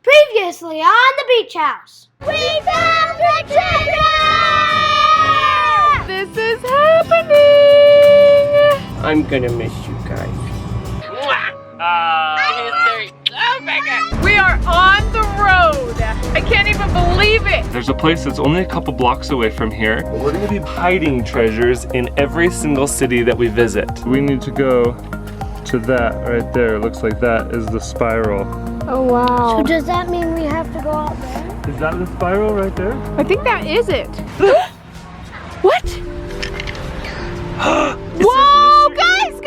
Previously on the beach house. We found the treasure! This is happening! I'm gonna miss you guys. Oh my God. We are on the road. I can't even believe it. There's a place that's only a couple blocks away from here. We're gonna be hiding treasures in every single city that we visit. We need to go to that right there. It looks like that is the spiral. Oh wow. So does that mean we have to go out there? Is that the spiral right there? I think that is it. What? Whoa, guys!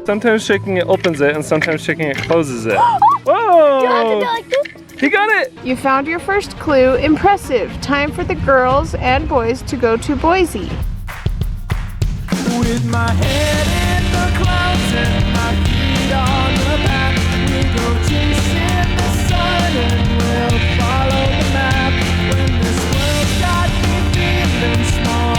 Sometimes shaking it opens it and sometimes shaking it closes it. You have to Whoa! go like this? He got it! You found your first clue. Impressive. Time for the girls and boys to go to Boise. With my head in the clouds and my feet on the map, we go chasing the sun and we'll follow the map. When this world got me feeling small,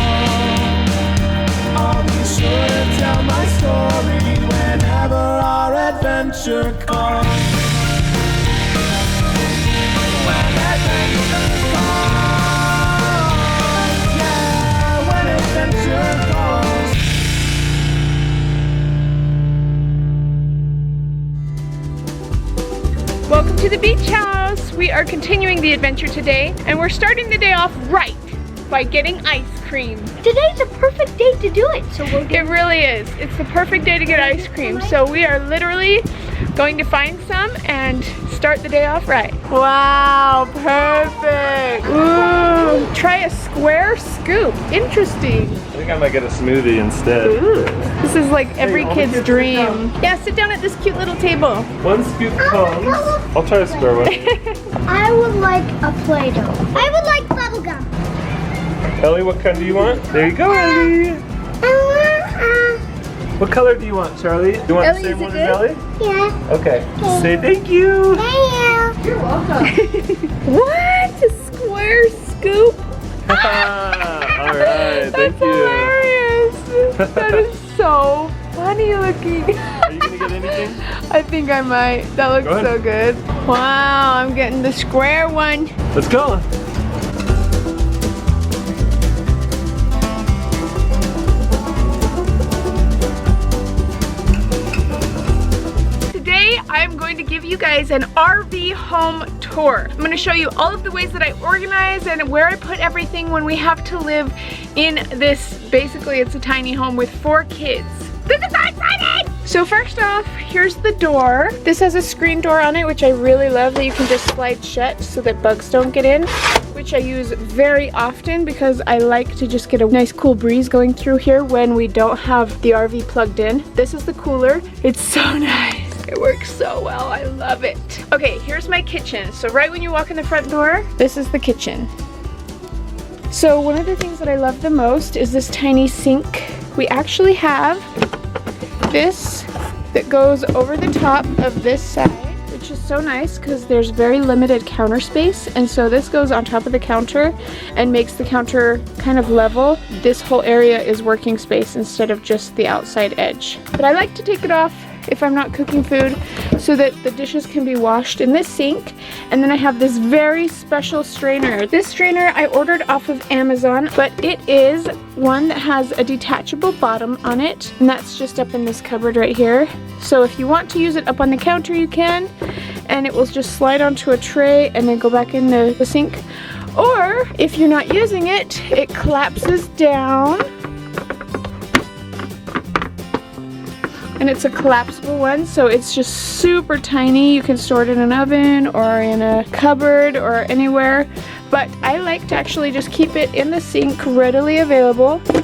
I'll be sure to tell my story whenever our adventure comes. When adventure comes, yeah, when adventure comes. Welcome to the beach house. We are continuing the adventure today, and we're starting the day off right by getting ice cream. Today's a perfect day to do it, so we'll It really is. It's the perfect day to get ice cream. So we are literally going to find some and start the day off right. Wow, perfect. Ooh, try a square scoop. Interesting. I think I might get a smoothie instead. Ooh. This is like every all the kid's kids dream. Yeah, sit down at this cute little table. One scoop comes. I'll try a square one. I would like a Play-Doh. I would like bubblegum. Ellie, what kind do you want? There you go, Ellie. What color do you want, Charlie? You want Ellie, the is same it one as Ellie? Yeah. Okay. Say thank you. Thank you. You're welcome. What? A square scoop? Alright, thank That's you. hilarious. That is so funny looking. Are you gonna get anything? I think I might. That looks Go ahead. so good. Wow, I'm getting the square one. Let's go. Today, I'm going to give you guys an RV home tour. I'm going to show you all of the ways that I organize and where I put everything when we have to live in this, basically it's a tiny home with 4 kids. This is so exciting! So first off, here's the door. This has a screen door on it, which I really love, that you can just slide shut so that bugs don't get in, which I use very often because I like to just get a nice cool breeze going through here when we don't have the RV plugged in. This is the cooler. It's so nice. It works so well. I love it. Okay, here's my kitchen. So right when you walk in the front door, this is the kitchen. So one of the things that I love the most is this tiny sink. We actually have this that goes over the top of this side, which is so nice because there's very limited counter space, and so this goes on top of the counter and makes the counter kind of level. This whole area is working space instead of just the outside edge. But I like to take it off if I'm not cooking food so that the dishes can be washed in this sink. And then I have this very special strainer. This strainer I ordered off of Amazon, but it is one that has a detachable bottom on it, and that's just up in this cupboard right here. So if you want to use it up on the counter, you can, and it will just slide onto a tray and then go back in the sink. Or if you're not using it, it collapses down. And it's a collapsible one, so it's just super tiny. You can store it in an oven or in a cupboard or anywhere. But I like to actually just keep it in the sink, readily available. And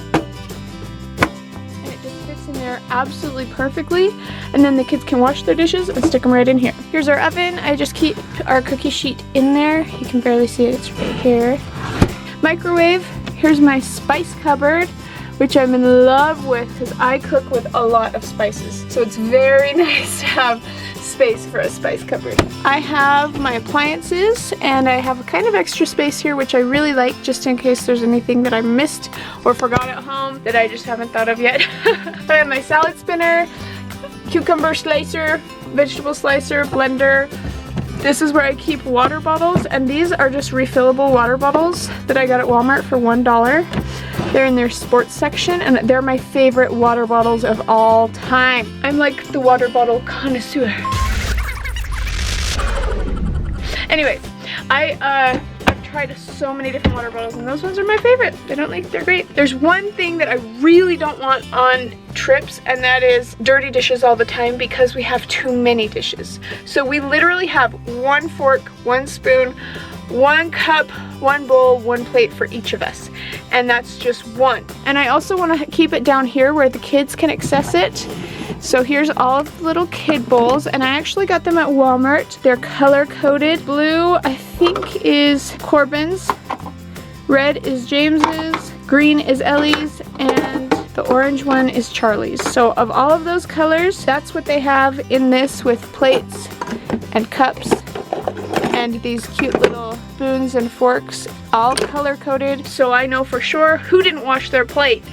it just fits in there absolutely perfectly. And then the kids can wash their dishes and stick them right in here. Here's our oven. I just keep our cookie sheet in there. You can barely see it, it's right here. Microwave. Here's my spice cupboard, which I'm in love with because I cook with a lot of spices. So it's very nice to have space for a spice cupboard. I have my appliances, and I have a kind of extra space here, which I really like just in case there's anything that I missed or forgot at home that I just haven't thought of yet. I have my salad spinner, cucumber slicer, vegetable slicer, blender, This is where I keep water bottles, and these are just refillable water bottles that I got at Walmart for $1. They're in their sports section, and they're my favorite water bottles of all time. I'm like the water bottle connoisseur. Anyways, I've tried so many different water bottles, and those ones are my favorite. They're great. There's one thing that I really don't want on trips, and that is dirty dishes all the time because we have too many dishes. So we literally have 1 fork, 1 spoon, 1 cup, 1 bowl, 1 plate for each of us, and that's just 1. And I also want to keep it down here where the kids can access it. So here's all of the little kid bowls, and I actually got them at Walmart. They're color coded. Blue, I think, is Corbin's, red is James's, green is Ellie's, and the orange one is Charlie's. So of all of those colors, that's what they have in this, with plates and cups and these cute little spoons and forks, all color coded, so I know for sure who didn't wash their plate.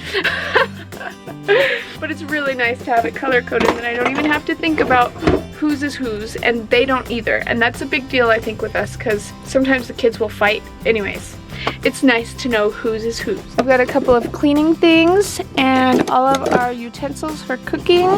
But it's really nice to have it color coded, and I don't even have to think about whose is whose, and they don't either. And that's a big deal, I think, with us, because sometimes the kids will fight. Anyways, it's nice to know whose is whose. I've got a couple of cleaning things and all of our utensils for cooking.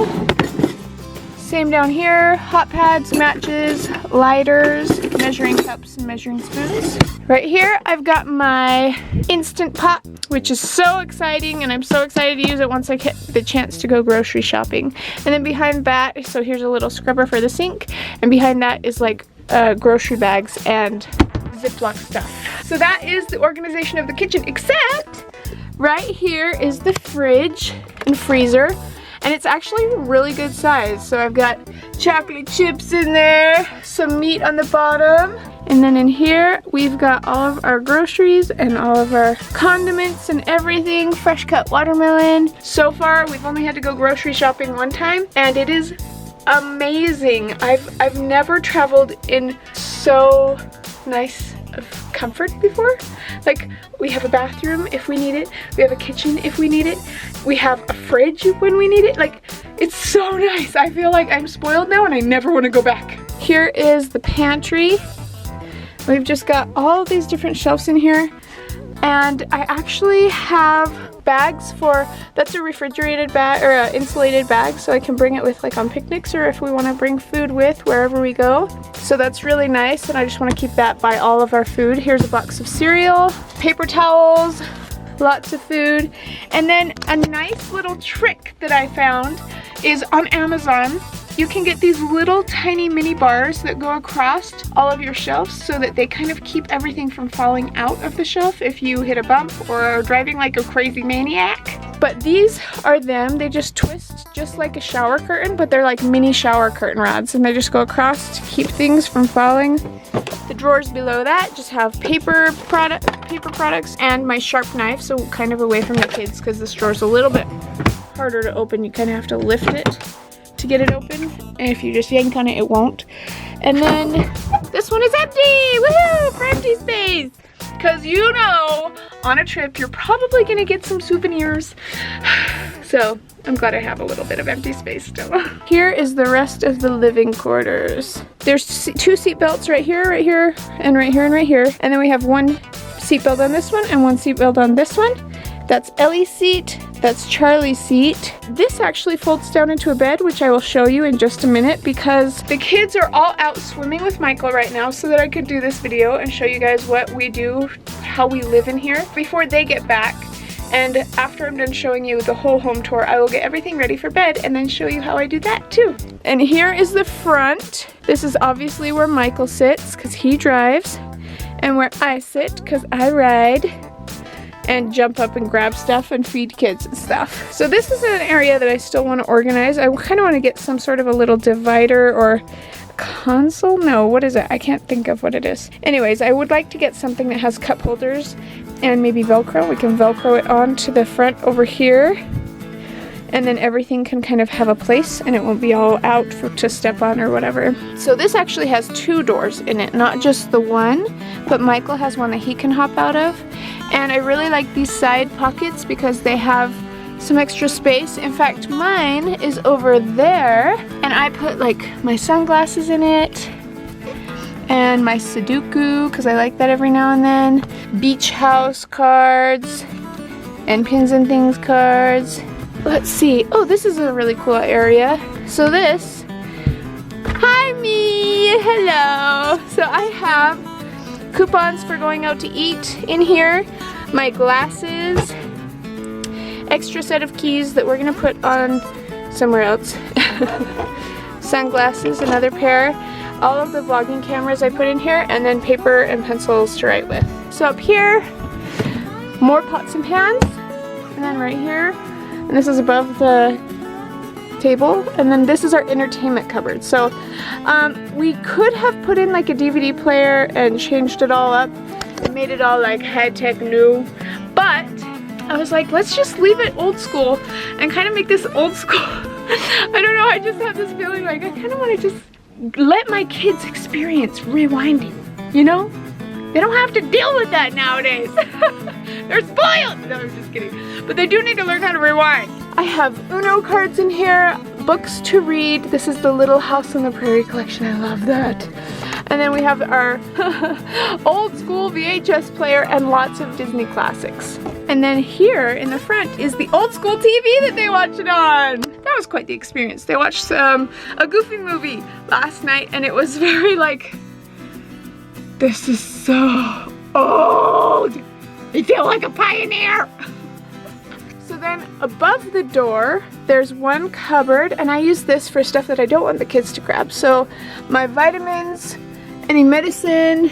Same down here, hot pads, matches, lighters, measuring cups, and measuring spoons. Right here, I've got my Instant Pot, which is so exciting, and I'm so excited to use it once I get the chance to go grocery shopping. And then behind that, so here's a little scrubber for the sink, and behind that is like grocery bags and Ziploc stuff. So that is the organization of the kitchen, except right here is the fridge and freezer. And it's actually a really good size. So I've got chocolate chips in there, some meat on the bottom. And then in here, we've got all of our groceries and all of our condiments and everything. Fresh cut watermelon. So far, we've only had to go grocery shopping 1 time, and it is amazing. I've never traveled in so nice of comfort before. Like, we have a bathroom if we need it, we have a kitchen if we need it, we have a fridge when we need it. Like, it's so nice. I feel like I'm spoiled now and I never want to go back. Here is the pantry. We've just got all of these different shelves in here, and I actually have bags for, that's a refrigerated bag or an insulated bag, so I can bring it with, like, on picnics, or if we want to bring food with wherever we go. So that's really nice, and I just want to keep that by all of our food. Here's a box of cereal, paper towels, lots of food. And then a nice little trick that I found is on Amazon. You can get these little tiny mini bars that go across all of your shelves so that they kind of keep everything from falling out of the shelf if you hit a bump or are driving like a crazy maniac. But these are them. They just twist just like a shower curtain, but they're like mini shower curtain rods, and they just go across to keep things from falling. The drawers below that just have paper products and my sharp knife, so kind of away from the kids because this drawer's a little bit harder to open. You kind of have to lift it to get it open, and if you just yank on it, it won't. And then this one is empty. Woohoo, for empty space, because you know, on a trip you're probably gonna get some souvenirs. So I'm glad I have a little bit of empty space still. Here is the rest of the living quarters. There's 2 seat belts right here, and right here, and right here. And then we have 1 seat belt on this one and 1 seat belt on this one. That's Ellie's seat, that's Charlie's seat. This actually folds down into a bed, which I will show you in just a minute, because the kids are all out swimming with Michael right now, so that I could do this video and show you guys what we do, how we live in here before they get back. And after I'm done showing you the whole home tour, I will get everything ready for bed and then show you how I do that too. And here is the front. This is obviously where Michael sits because he drives, and where I sit because I ride and jump up and grab stuff and feed kids and stuff. So this is an area that I still want to organize. I kind of want to get some sort of a little divider or console. No, what is it? I can't think of what it is. Anyways, I would like to get something that has cup holders and maybe Velcro. We can Velcro it onto the front over here, and then everything can kind of have a place and it won't be all out to step on or whatever. So this actually has 2 doors in it, not just the one, but Michael has one that he can hop out of. And I really like these side pockets because they have some extra space. In fact, mine is over there, and I put like my sunglasses in it and my Sudoku, because I like that every now and then. Beach house cards and pins and things cards. Let's see. Oh, this is a really cool area. So this, hi me, hello. So I have coupons for going out to eat in here, my glasses, extra set of keys that we're gonna put on somewhere else, sunglasses, another pair, all of the vlogging cameras I put in here, and then paper and pencils to write with. So up here, more pots and pans, and then right here, and this is above the table, and then this is our entertainment cupboard. So we could have put in like a DVD player and changed it all up and made it all like high-tech new, but I was like, let's just leave it old school and kind of make this old school. I don't know, I just have this feeling like I kind of want to just let my kids experience rewinding, you know? They don't have to deal with that nowadays. They're spoiled. No, I'm just kidding. But they do need to learn how to rewind. I have Uno cards in here, books to read. This is the Little House on the Prairie collection. I love that. And then we have our old school VHS player and lots of Disney classics. And then here in the front is the old school TV that they watched it on. That was quite the experience. They watched a Goofy movie last night, and it was very like, this is so old. I feel like a pioneer. So then above the door, there's one cupboard, and I use this for stuff that I don't want the kids to grab. So my vitamins, any medicine,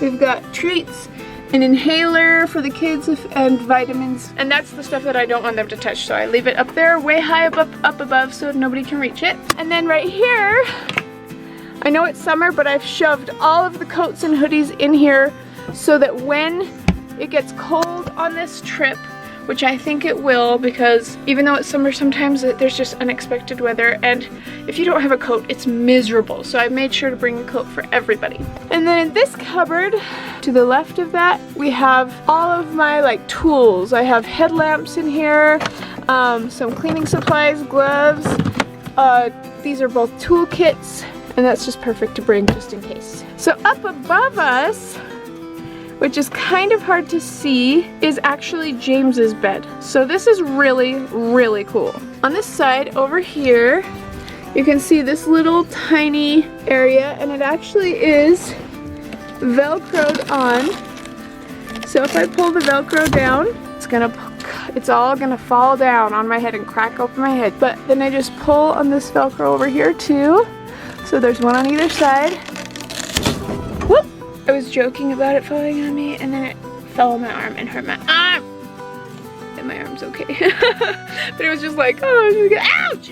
we've got treats, an inhaler for the kids and vitamins. And that's the stuff that I don't want them to touch. So I leave it up there, way high up above so nobody can reach it. And then right here, I know it's summer, but I've shoved all of the coats and hoodies in here so that when it gets cold on this trip, which I think it will, because even though it's summer, sometimes there's just unexpected weather, and if you don't have a coat, it's miserable. So I made sure to bring a coat for everybody. And then in this cupboard, to the left of that, we have all of my like tools. I have headlamps in here, some cleaning supplies, gloves. These are both toolkits, and that's just perfect to bring just in case. So up above us, which is kind of hard to see, is actually James's bed. So this is really, really cool. On this side over here, you can see this little tiny area, and it actually is Velcroed on. So if I pull the Velcro down, it's all gonna fall down on my head and crack open my head. But then I just pull on this Velcro over here too. So there's one on either side. Whoop! I was joking about it falling on me, and then it fell on my arm and hurt my arm. And my arm's okay. But it was just like, oh, ouch!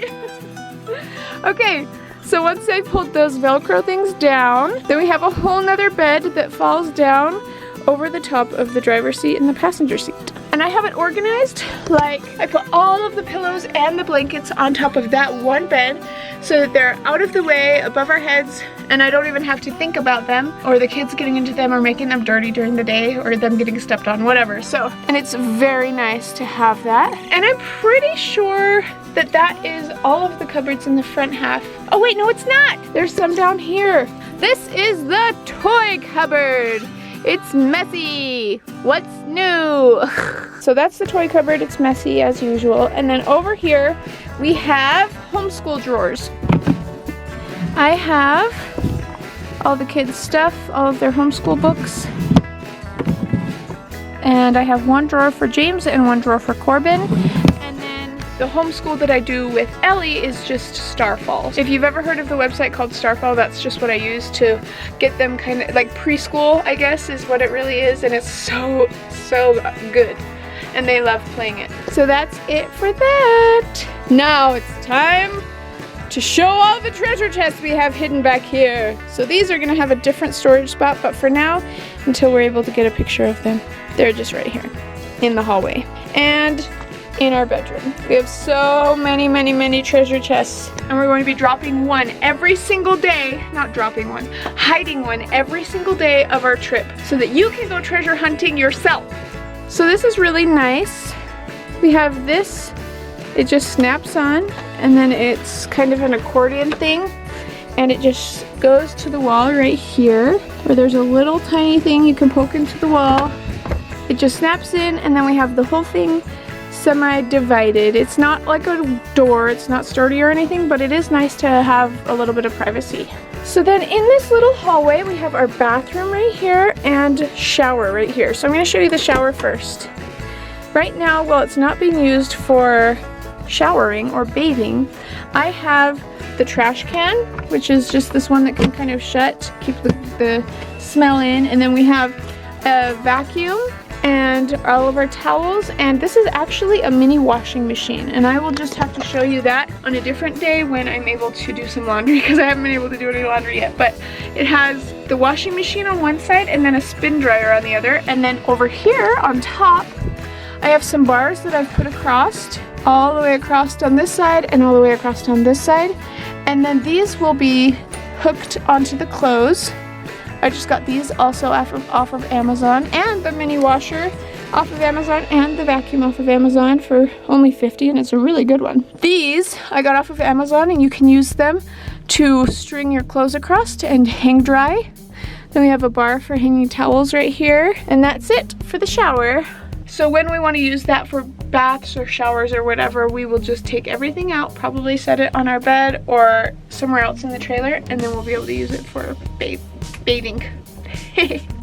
Okay, so once I pulled those Velcro things down, then we have a whole nother bed that falls down over the top of the driver's seat and the passenger seat. And I have it organized, like I put all of the pillows and the blankets on top of that one bed so that they're out of the way, above our heads, and I don't even have to think about them or the kids getting into them or making them dirty during the day or them getting stepped on, whatever. So, and it's very nice to have that. And I'm pretty sure that that is all of the cupboards in the front half. Oh wait, no it's not! There's some down here. This is the toy cupboard. It's messy. What's new? So that's the toy cupboard. It's messy as usual. And then over here, we have homeschool drawers. I have all the kids' stuff, all of their homeschool books. And I have one drawer for James and one drawer for Corbin. And then the homeschool that I do with Ellie is just Starfall. If you've ever heard of the website called Starfall, that's just what I use to get them kind of like preschool, I guess, is what it really is. And it's so good. And they love playing it. So that's it for that. Now it's time to show all the treasure chests we have hidden back here. So these are gonna have a different storage spot, but for now, until we're able to get a picture of them, they're just right here in the hallway. And in our bedroom. We have so many treasure chests, and we're going to be dropping one every single day, not dropping one, hiding one every single day of our trip so that you can go treasure hunting yourself. So this is really nice. We have this, it just snaps on, and then it's kind of an accordion thing, and it just goes to the wall right here, where there's a little tiny thing you can poke into the wall. It just snaps in, and then we have the whole thing semi-divided. It's not like a door, it's not sturdy or anything, but it is nice to have a little bit of privacy. So then in this little hallway, we have our bathroom right here and shower right here. So I'm going to show you the shower first. Right now, while it's not being used for showering or bathing, I have the trash can, which is just this one that can kind of shut, keep the smell in, and then we have a vacuum and all of our towels, and this is actually a mini washing machine, and I will just have to show you that on a different day when I'm able to do some laundry, because I haven't been able to do any laundry yet. But it has the washing machine on one side and then a spin dryer on the other, and then over here on top I have some bars that I've put across, all the way across on this side and all the way across on this side, and then these will be hooked onto the clothes. I just got these also off of Amazon, and the mini washer off of Amazon, and the vacuum off of Amazon for only $50, and it's a really good one. These I got off of Amazon, and you can use them to string your clothes across and hang dry. Then we have a bar for hanging towels right here, and that's it for the shower. So when we want to use that for baths or showers or whatever, we will just take everything out, probably set it on our bed or somewhere else in the trailer, and then we'll be able to use it for bathing.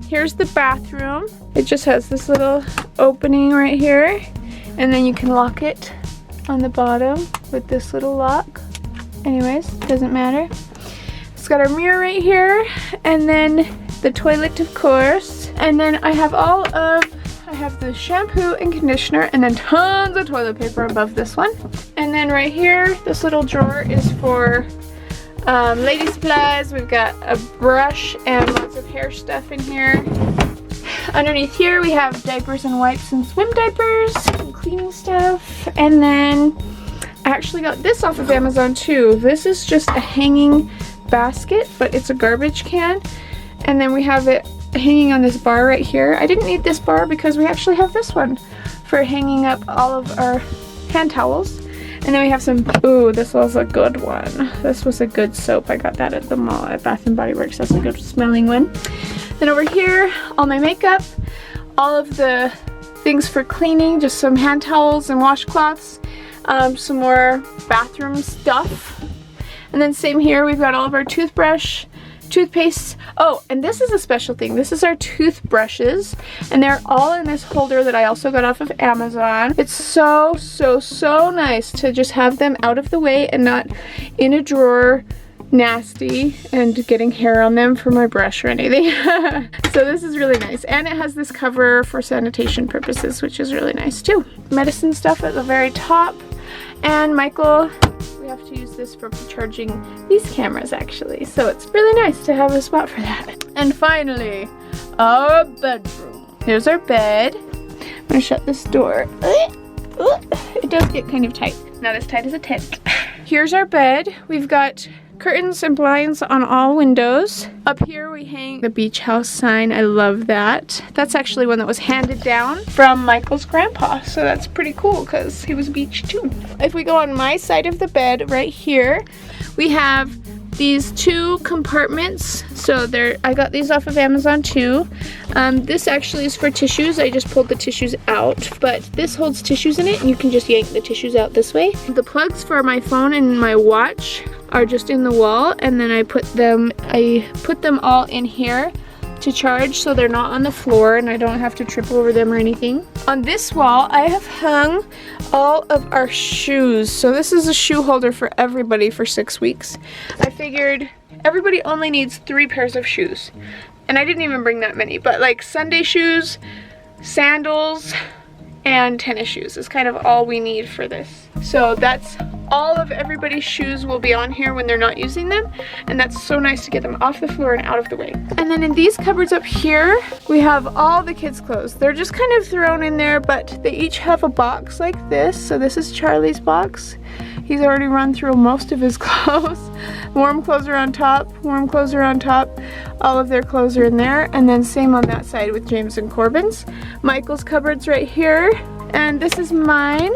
Here's the bathroom. It just has this little opening right here, and then you can lock it on the bottom with this little lock. Anyways, doesn't matter. It's got our mirror right here, and then the toilet, of course, and then I have the shampoo and conditioner, and then tons of toilet paper above this one. And then right here, this little drawer is for lady supplies. We've got a brush and lots of hair stuff in here. Underneath here we have diapers and wipes and swim diapers and cleaning stuff. And then I actually got this off of Amazon too. This is just a hanging basket, but it's a garbage can. And then we have it hanging on this bar right here. I didn't need this bar because we actually have this one for hanging up all of our hand towels. And then we have some, ooh, this was a good one. This was a good soap. I got that at the mall at Bath & Body Works. That's a good smelling one. Then over here, all my makeup, all of the things for cleaning, just some hand towels and washcloths, some more bathroom stuff. And then same here, we've got all of our toothbrush, toothpaste. Oh, and this is a special thing. This is our toothbrushes, and they're all in this holder that I also got off of Amazon. It's so nice to just have them out of the way and not in a drawer, nasty and getting hair on them for my brush or anything. So this is really nice, and it has this cover for sanitation purposes, which is really nice too. Medicine stuff at the very top, and Michael, we have to use this for charging these cameras actually, so it's really nice to have a spot for that. And finally, our bedroom. Here's our bed. I'm gonna shut this door. It does get kind of tight, not as tight as a tent. Here's our bed. We've got curtains and blinds on all windows. Up here we hang the beach house sign. I love that. That's actually one that was handed down from Michael's grandpa, so that's pretty cool because he was beach too. If we go on my side of the bed right here, we have these two compartments. So I got these off of Amazon too. This actually is for tissues. I just pulled the tissues out, but this holds tissues in it, and you can just yank the tissues out this way. The plugs for my phone and my watch are just in the wall, and then I put them all in here to charge, so they're not on the floor and I don't have to trip over them or anything. On this wall I have hung all of our shoes. So this is a shoe holder for everybody for 6 weeks. I figured everybody only needs 3 pairs of shoes, and I didn't even bring that many, but like Sunday shoes, sandals, and tennis shoes is kind of all we need for this. So that's all of everybody's shoes will be on here when they're not using them, and that's so nice to get them off the floor and out of the way. And then in these cupboards up here, we have all the kids' clothes. They're just kind of thrown in there, but they each have a box like this. So this is Charlie's box. He's already run through most of his clothes. Warm clothes are on top, warm clothes are on top. All of their clothes are in there, and then same on that side with James and Corbin's. Michael's cupboard's right here, and this is mine.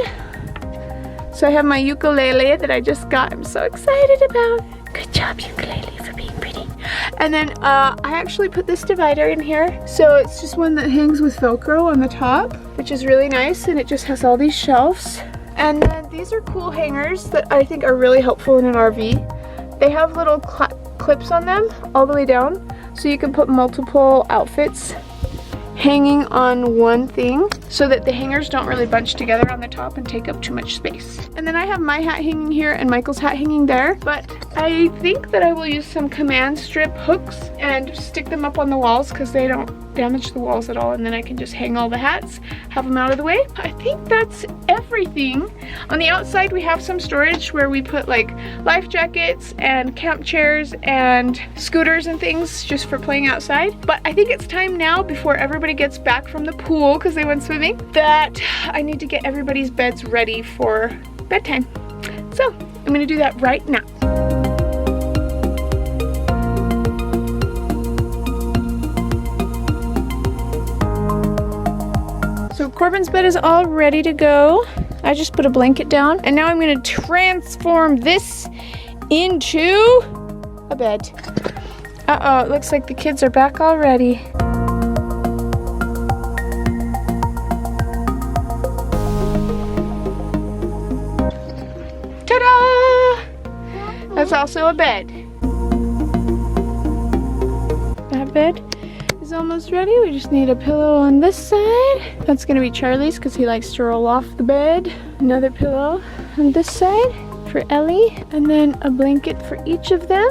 So I have my ukulele that I just got. I'm so excited about. Good job, ukulele. And then I actually put this divider in here. So it's just one that hangs with Velcro on the top, which is really nice, and it just has all these shelves. And then these are cool hangers that I think are really helpful in an RV. They have little clips on them all the way down, so you can put multiple outfits hanging on one thing so that the hangers don't really bunch together on the top and take up too much space. And then I have my hat hanging here and Michael's hat hanging there, but I think that I will use some command strip hooks and stick them up on the walls because they don't damage the walls at all, and then I can just hang all the hats, have them out of the way. I think that's everything. On the outside we have some storage where we put like life jackets and camp chairs and scooters and things just for playing outside. But I think it's time now, before everybody gets back from the pool because they went swimming, that I need to get everybody's beds ready for bedtime. So I'm gonna do that right now. So Corbin's bed is all ready to go. I just put a blanket down, and now I'm gonna transform this into a bed. Uh-oh, it looks like the kids are back already. Ta-da! That's also a bed. That bed is almost ready. We just need a pillow on this side. That's gonna be Charlie's because he likes to roll off the bed. Another pillow on this side for Ellie, and then a blanket for each of them.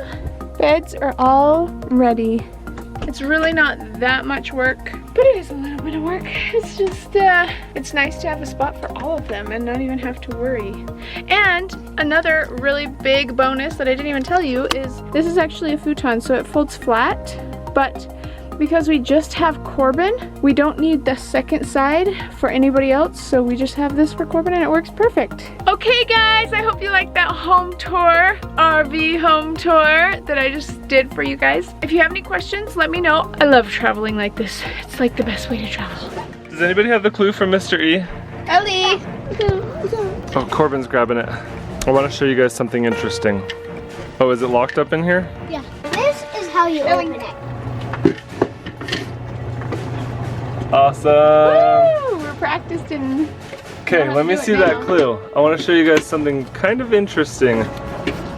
Beds are all ready. It's really not that much work, but it is a little bit of work. It's just, it's nice to have a spot for all of them and not even have to worry. And another really big bonus that I didn't even tell you is this is actually a futon, so it folds flat, but because we just have Corbin, we don't need the second side for anybody else, so we just have this for Corbin and it works perfect. Okay guys, I hope you liked that home tour, RV home tour that I just did for you guys. If you have any questions, let me know. I love traveling like this. It's like the best way to travel. Does anybody have the clue from Mr. E? Ellie! Oh, Corbin's grabbing it. I want to show you guys something interesting. Oh, is it locked up in here? Yeah. This is how you open it. Awesome. Woo! We're practicing. Okay, let me see that clue. I want to show you guys something kind of interesting.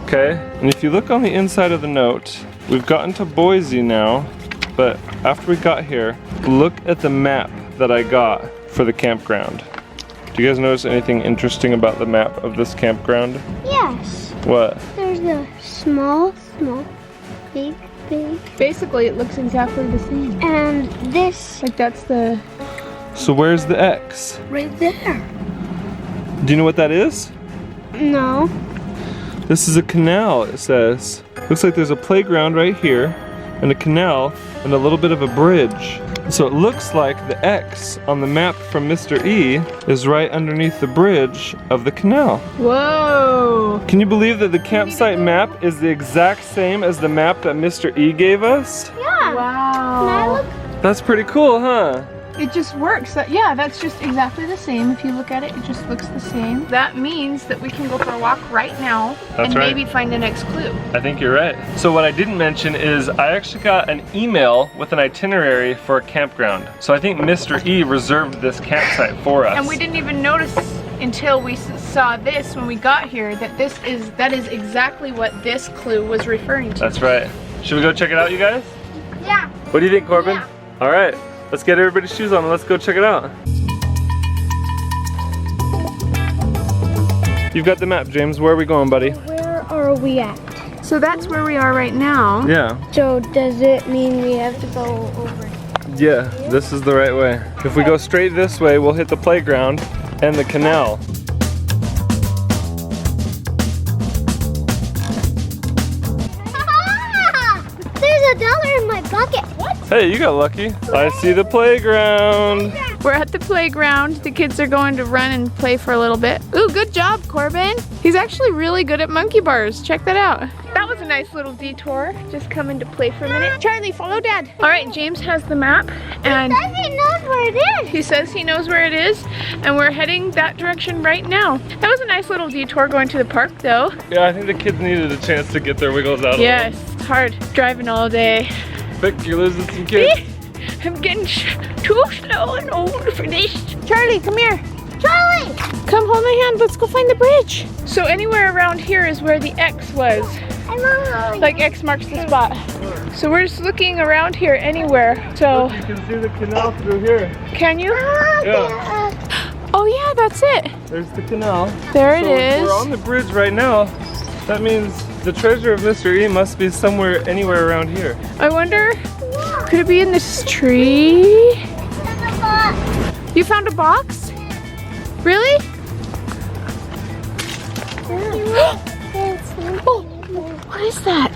Okay, and if you look on the inside of the note, we've gotten to Boise now, but after we got here, look at the map that I got for the campground. Do you guys notice anything interesting about the map of this campground? Yes. What? There's the small, big. Basically, it looks exactly the same. And this. Like that's the... So where's the X? Right there. Do you know what that is? No. This is a canal, it says. Looks like there's a playground right here, and a canal, and a little bit of a bridge. So it looks like the X on the map from Mr. E is right underneath the bridge of the canal. Whoa! Can you believe that the campsite map is the exact same as the map that Mr. E gave us? Yeah. Wow. Can I look? That's pretty cool, huh? It just works. Yeah, that's just exactly the same. If you look at it, it just looks the same. That means that we can go for a walk right now and right. maybe find the next clue. I think you're right. So what I didn't mention is I actually got an email with an itinerary for a campground. So I think Mr. E reserved this campsite for us. And we didn't even notice until we saw this when we got here that that is exactly what this clue was referring to. That's right. Should we go check it out, you guys? Yeah. What do you think, Corbin? Yeah. All right. Let's get everybody's shoes on and let's go check it out. You've got the map, James. Where are we going, buddy? Where are we at? So that's where we are right now. Yeah. So does it mean we have to go over? Yeah, this is the right way. If we go straight this way, we'll hit the playground and the canal. There's $1 in my bucket. What? Hey, you got lucky. I see the playground. We're at the playground. The kids are going to run and play for a little bit. Ooh, good job, Corbin. He's actually really good at monkey bars. Check that out. That was a nice little detour. Just coming to play for a minute. Charlie, follow Dad. All right, James has the map. And He says he knows where it is. he says he knows where it is. And we're heading that direction right now. That was a nice little detour going to the park, though. Yeah, I think the kids needed a chance to get their wiggles out. Yes. hard driving all day. Vic, you're losing some kids. I'm getting too slow and old for this. Charlie, come here. Charlie! Come hold my hand, let's go find the bridge. So anywhere around here is where the X was. Like X marks the spot. So we're just looking around here anywhere. So Look, you can see the canal through here. can you? Yeah. Oh yeah, that's it. There's the canal. There it So is. we're on the bridge right now. That means the treasure of Mr. E must be somewhere, anywhere around here. I wonder, could it be in this tree? You found a box? Really? Oh, what is that?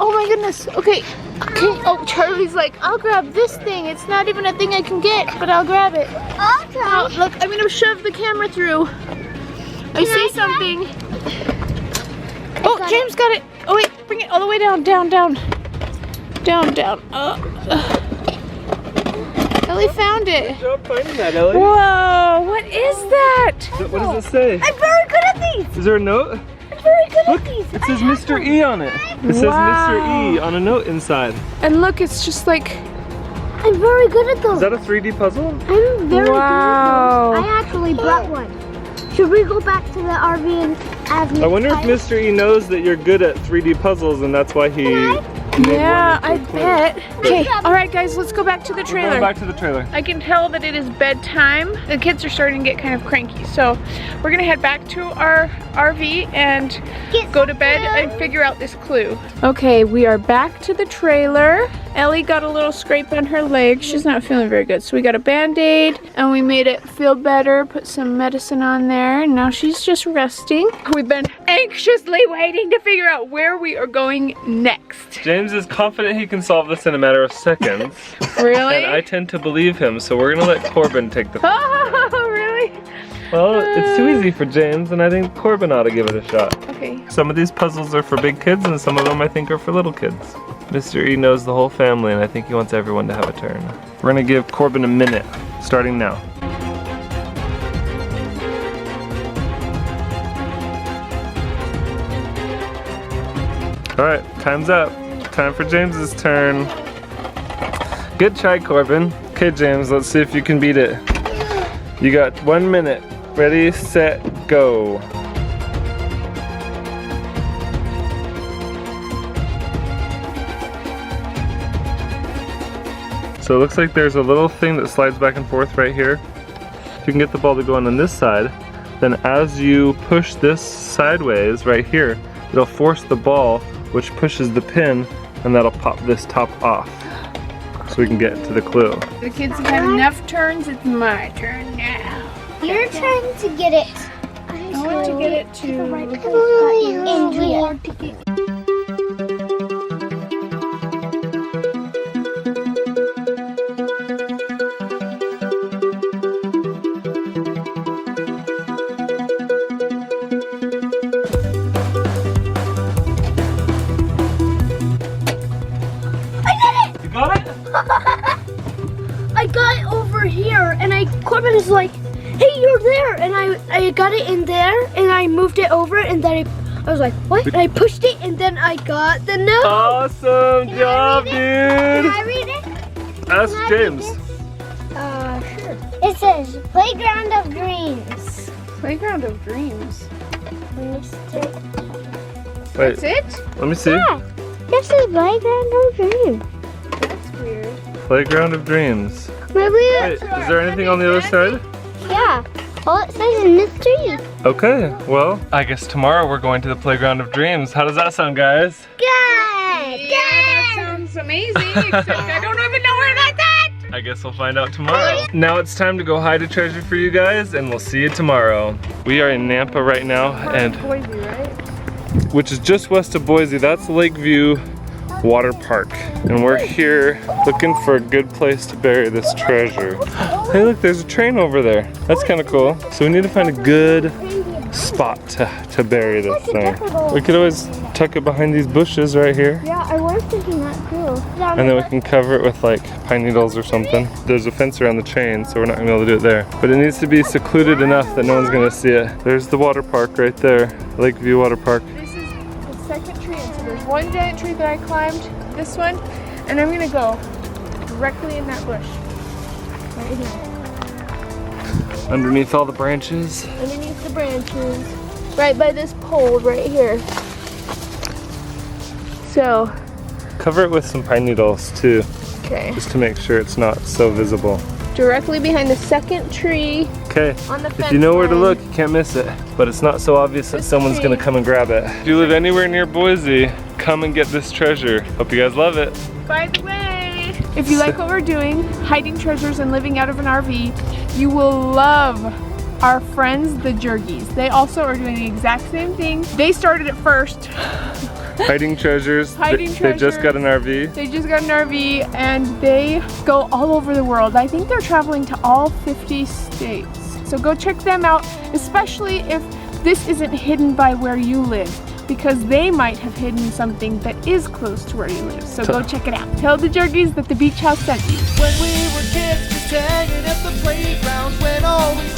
Oh my goodness. Okay. Oh, Charlie's like, I'll grab this thing. It's not even a thing I can get, but I'll grab it. Oh, look, I'm gonna shove the camera through. I see something. Oh, James got it. Oh wait, bring it all the way down, down, down. Down, down. Ellie found it. Good job finding that, Ellie. Whoa, what is that? What does it say? I'm very good at these! Is there a note? I'm very good Look, at these! it says Mr. E on it. It says Mr. E on a note inside. And look, it's just like, I'm very good at those. Is that a 3D puzzle? I'm very Wow. good at those. I actually brought one. Should we go back to the RV and have I wonder if Mr. E knows that you're good at 3D puzzles and that's why he made yeah, one I that's so bet. Okay, all right guys, let's go back to the close. We're going trailer. back to the trailer. I can tell that it is bedtime. The kids are starting to get kind of cranky. So we're gonna head back to our RV and go to bed and figure out this clue. Okay, we are back to the trailer. Ellie got a little scrape on her leg. She's not feeling very good. So we got a Band-Aid and we made it feel better, put some medicine on there, and now she's just resting. We've been anxiously waiting to figure out where we are going next. James is confident he can solve this in a matter of seconds. Really? And I tend to believe him, so we're gonna let Corbin take the Oh, really? Well, it's too easy for James, and I think Corbin ought to give it a shot. Okay. Some of these puzzles are for big kids, and some of them I think are for little kids. Mr. E knows the whole family, and I think he wants everyone to have a turn. We're gonna give Corbin a minute, starting now. All right, time's up. Time for James's turn. Good try, Corbin. Okay, James, let's see if you can beat it. You got 1 minute. Ready, set, go. So it looks like there's a little thing that slides back and forth right here. If you can get the ball to go on this side, then as you push this sideways right here, it'll force the ball, which pushes the pin, and that'll pop this top off. So we can get to the clue. The kids have had enough turns, it's my turn now. You're trying to get it. I want to get it to India. You got it? I got it over here, and Corbin is like, hey, you're there, and I got it in there, and I moved it over, and then I was like, what? And I pushed it, and then I got the note. Awesome job, Can dude! I read it? Ask James. Sure. It says, Playground of Dreams. Playground of Dreams. Wait, That's it? let me see. Yeah, this is Playground of Dreams. That's weird. Playground of Dreams. Maybe Wait, is there anything on the other side? yeah. All it says is mystery. Okay, well, I guess tomorrow we're going to the Playground of Dreams. How does that sound, guys? Good. That sounds amazing, except I don't even know where that's at. I guess we'll find out tomorrow. Now it's time to go hide a treasure for you guys, and we'll see you tomorrow. We are in Nampa right now, and Boise, right? which is just west of Boise. That's Lakeview Water Park, and we're here looking for a good place to bury this treasure. Hey, look, there's a train over there. That's kind of cool. So we need to find a good spot to bury this thing. We could always tuck it behind these bushes right here, Yeah, I was thinking that too. and then we can cover it with like pine needles or something. There's a fence around the train, so we're not gonna be able to do it there. But it needs to be secluded enough that no one's gonna see it. There's the water park right there, Lakeview Water Park. This is the second tree, and so there's one one giant tree that I climbed, this one, and I'm gonna go directly in that bush. Right here. Underneath all the branches. Underneath the branches. Right by this pole right here. So. Cover it with some pine needles too, Okay. just to make sure it's not so visible. Directly behind the second tree. Okay, On the if fence you know where to line. look, you can't miss it. But it's not so obvious that This someone's tree. gonna come and grab it. If you live anywhere near Boise, come and get this treasure. Hope you guys love it. By the way, if you like what we're doing, hiding treasures and living out of an RV, you will love our friends, the Jergies. They also are doing the exact same thing. They started it first. Hiding treasures. Hiding They just got an RV. They just got an RV and they go all over the world. I think they're traveling to all 50 states. So go check them out, especially if this isn't hidden by where you live, because they might have hidden something that is close to where you live. So go check it out. Tell the Jergies that the beach house sent you. When we were kids, just hanging at the playground, when all we